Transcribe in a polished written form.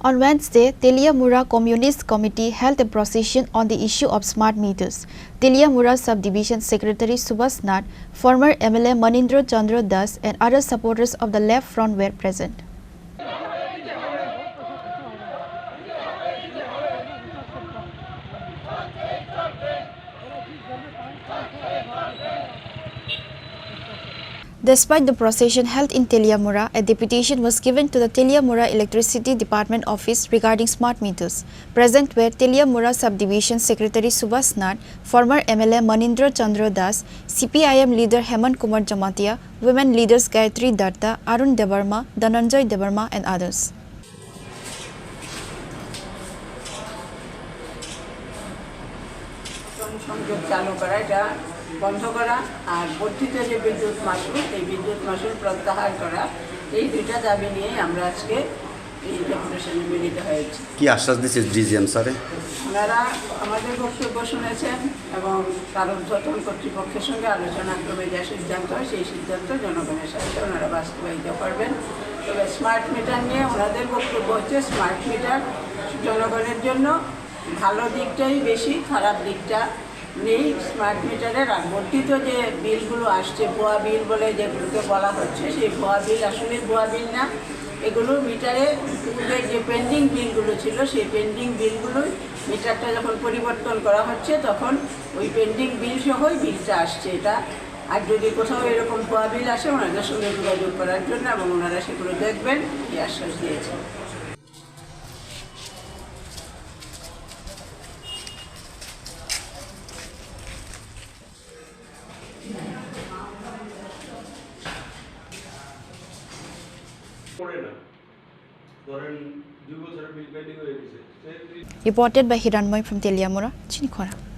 On Wednesday, Teliamura Communist Committee held a procession on the issue of smart meters. Teliamura Subdivision Secretary Subhas Nath, former MLA Manindra Chandra Das and other supporters of the left front were present. Despite the procession held in Teliamura, a deputation was given to the Teliamura Electricity Department office regarding smart meters. Present were Teliamura Subdivision Secretary Subhas Nath, former MLA Manindra Chandra Das, CPIM leader Hemant Kumar Jamatia, women leaders Gayatri Datta, Arun Debarma, Dhananjay Debarma and others. বন্ধ করা আর বর্ধিত যে বিদ্যুৎ মাশুল এই বিদ্যুৎ মাশুল প্রত্যাহার করা এই দুইটা দাবি নিয়ে আমরা আজকে এই ডেপুটেশনে মিলিত হয়েছি। কি আশ্বাস দিয়েছে ডিজিএম স্যারে? ওনারা আমাদের বক্তব্য শুনেছেন এবং তার ঊর্ধ্বতন কর্তৃপক্ষের সঙ্গে আলোচনা ক্রমে যা সিদ্ধান্ত হয় সেই সিদ্ধান্ত জনগণের সাথে ওনারা বাস্তবায়িত করবেন। তবে স্মার্ট মিটার নিয়ে ওনাদের বক্তব্য হচ্ছে স্মার্ট মিটার জনগণের জন্য ভালো দিকটাই বেশি, খারাপ দিকটা নেই। স্মার্ট মিটারের বর্ধিত যে বিলগুলো আসছে, ভুয়া বিল বলে যেগুলোকে বলা হচ্ছে, সেই ভুয়া বিল আসলে ভুয়া বিল না। এগুলো মিটারে পূর্বে যে পেন্ডিং বিলগুলো ছিল সেই পেন্ডিং বিলগুলোই মিটারটা যখন পরিবর্তন করা হচ্ছে তখন ওই পেন্ডিং বিল সহই বিলটা আসছে এটা। আর যদি কোথাও এরকম ভুয়া বিল আসে ওনাদের সঙ্গে যোগাযোগ করার জন্য এবং ওনারা সেগুলো দেখবেন এই আশ্বাস দিয়েছেন। Reported by Hiranmoy from Teliamura, Chini, Khorang.